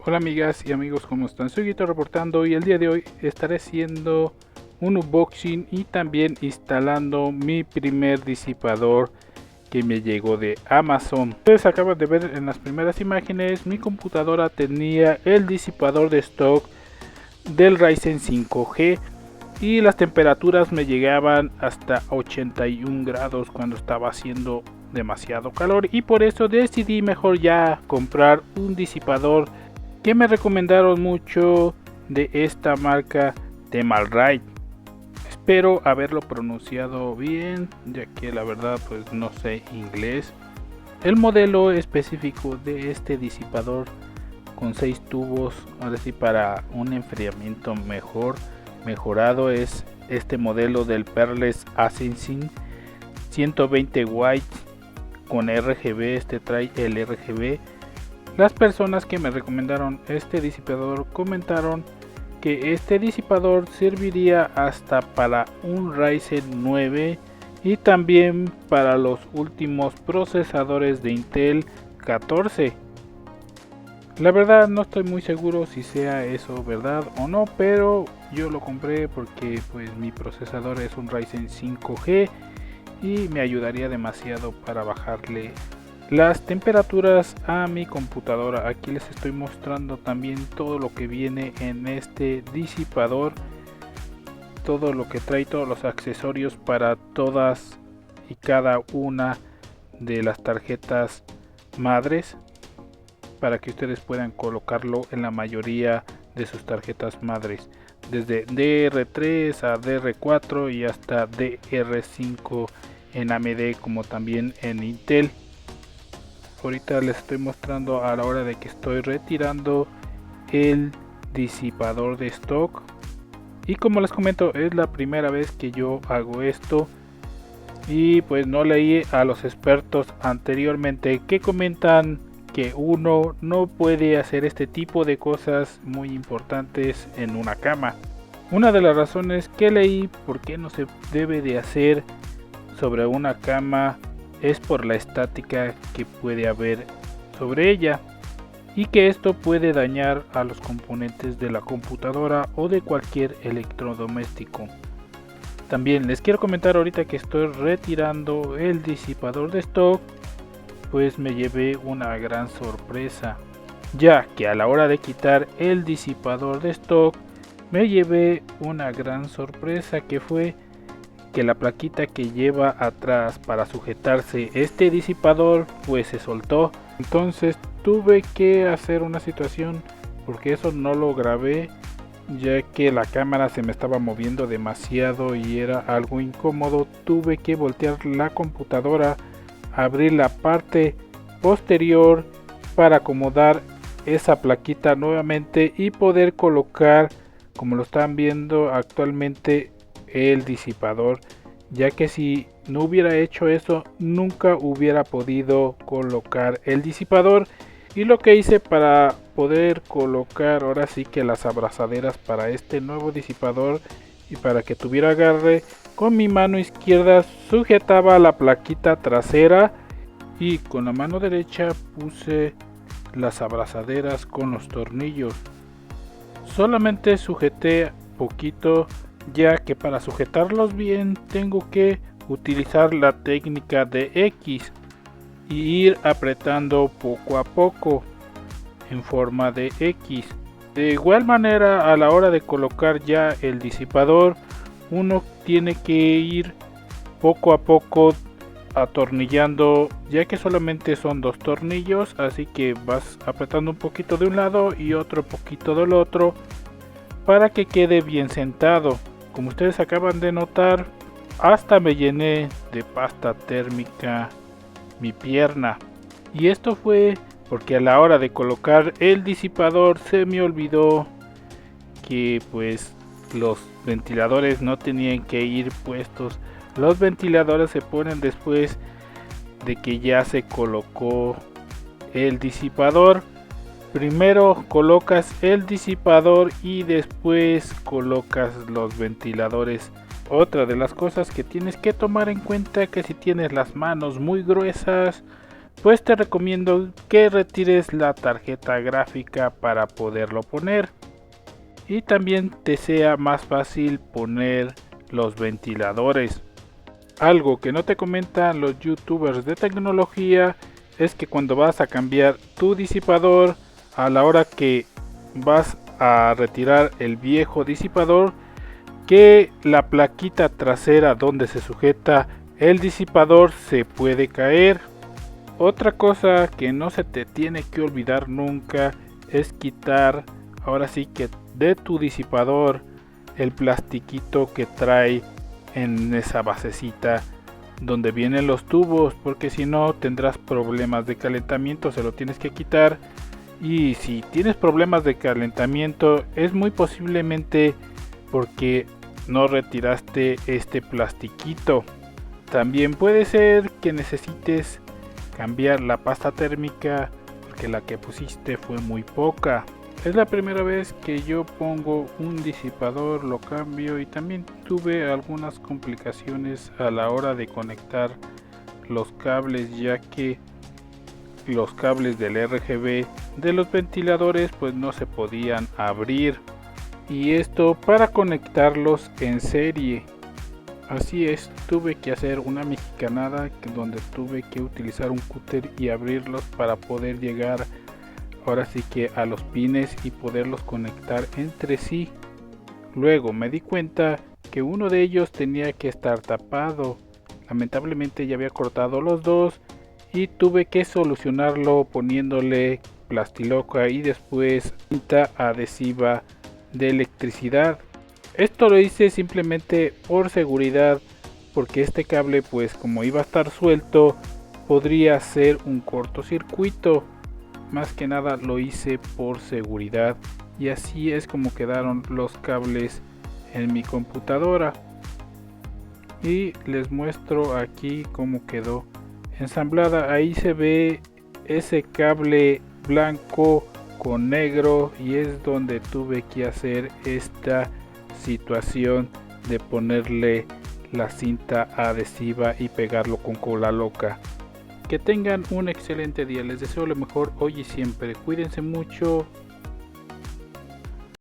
Hola amigas y amigos, ¿cómo están? Soy Guito reportando y el día de hoy estaré haciendo un unboxing y también instalando mi primer disipador que me llegó de Amazon. Ustedes acaban de ver en las primeras imágenes, mi computadora tenía el disipador de stock del Ryzen 5G y las temperaturas me llegaban hasta 81 grados cuando estaba haciendo demasiado calor, y por eso decidí mejor ya comprar un disipador que me recomendaron mucho de esta marca Thermalright. Espero haberlo pronunciado bien, ya que la verdad pues no sé inglés. El modelo específico de este disipador con 6 tubos, ahora sí, para un enfriamiento mejorado, es este modelo del Peerless Assassin 120 watts con RGB. Este trae el RGB. Las personas que me recomendaron este disipador comentaron que este disipador serviría hasta para un Ryzen 9 y también para los últimos procesadores de Intel 14. La verdad no estoy muy seguro si sea eso verdad o no, pero yo lo compré porque pues mi procesador es un Ryzen 5G y me ayudaría demasiado para bajarle las temperaturas a mi computadora. Aquí les estoy mostrando también todo lo que viene en este disipador, todo lo que trae, todos los accesorios para todas y cada una de las tarjetas madres, para que ustedes puedan colocarlo en la mayoría de sus tarjetas madres, desde DR3 a DR4 y hasta DR5 en AMD, como también en Intel. Ahorita les estoy mostrando a la hora de que estoy retirando el disipador de stock, y como les comento, es la primera vez que yo hago esto y pues no leí a los expertos anteriormente que comentan que uno no puede hacer este tipo de cosas muy importantes en una cama. Una de las razones que leí por qué no se debe de hacer sobre una cama es por la estática que puede haber sobre ella, y que esto puede dañar a los componentes de la computadora o de cualquier electrodoméstico. También les quiero comentar, ahorita que estoy retirando el disipador de stock, pues me llevé una gran sorpresa, ya que a la hora de quitar el disipador de stock me llevé una gran sorpresa, que fue que la plaquita que lleva atrás para sujetarse este disipador pues se soltó. Entonces tuve que hacer una situación, porque eso no lo grabé, ya que la cámara se me estaba moviendo demasiado y era algo incómodo. Tuve que voltear la computadora, abrir la parte posterior para acomodar esa plaquita nuevamente y poder colocar, como lo están viendo actualmente, el disipador, ya que si no hubiera hecho eso nunca hubiera podido colocar el disipador. Y lo que hice para poder colocar ahora sí que las abrazaderas para este nuevo disipador, y para que tuviera agarre, con mi mano izquierda sujetaba la plaquita trasera y con la mano derecha puse las abrazaderas con los tornillos. Solamente sujeté poquito, ya que para sujetarlos bien tengo que utilizar la técnica de X y ir apretando poco a poco en forma de X. De igual manera, a la hora de colocar ya el disipador, uno tiene que ir poco a poco atornillando, ya que solamente son 2 tornillos, así que vas apretando un poquito de un lado y otro poquito del otro para que quede bien sentado. Como ustedes acaban de notar, hasta me llené de pasta térmica mi pierna, y esto fue porque a la hora de colocar el disipador se me olvidó que pues los ventiladores no tenían que ir puestos. Los ventiladores se ponen después de que ya se colocó el disipador. Primero colocas el disipador y después colocas los ventiladores. Otra de las cosas que tienes que tomar en cuenta es que si tienes las manos muy gruesas, pues te recomiendo que retires la tarjeta gráfica para poderlo poner, y también te sea más fácil poner los ventiladores. Algo que no te comentan los youtubers de tecnología es que cuando vas a cambiar tu disipador, a la hora que vas a retirar el viejo disipador, que la plaquita trasera donde se sujeta el disipador se puede caer. Otra cosa que no se te tiene que olvidar nunca es quitar, ahora sí que de tu disipador, el plastiquito que trae en esa basecita donde vienen los tubos, porque si no tendrás problemas de calentamiento, se lo tienes que quitar. Y si tienes problemas de calentamiento, es muy posiblemente porque no retiraste este plastiquito. También puede ser que necesites cambiar la pasta térmica, porque la que pusiste fue muy poca. Es la primera vez que yo pongo un disipador, lo cambio, y también tuve algunas complicaciones a la hora de conectar los cables, ya que los cables del RGB de los ventiladores pues no se podían abrir, y esto para conectarlos en serie. Así es, tuve que hacer una mexicanada donde tuve que utilizar un cúter y abrirlos para poder llegar ahora sí que a los pines y poderlos conectar entre sí. Luego me di cuenta que uno de ellos tenía que estar tapado. Lamentablemente ya había cortado los dos y tuve que solucionarlo poniéndole plastiloca y después cinta adhesiva de electricidad. Esto lo hice simplemente por seguridad, porque este cable pues como iba a estar suelto podría ser un cortocircuito. Más que nada lo hice por seguridad, y así es como quedaron los cables en mi computadora. Y les muestro aquí cómo quedó ensamblada. Ahí se ve ese cable blanco con negro, y es donde tuve que hacer esta situación de ponerle la cinta adhesiva y pegarlo con cola loca. Que tengan un excelente día, les deseo lo mejor hoy y siempre, cuídense mucho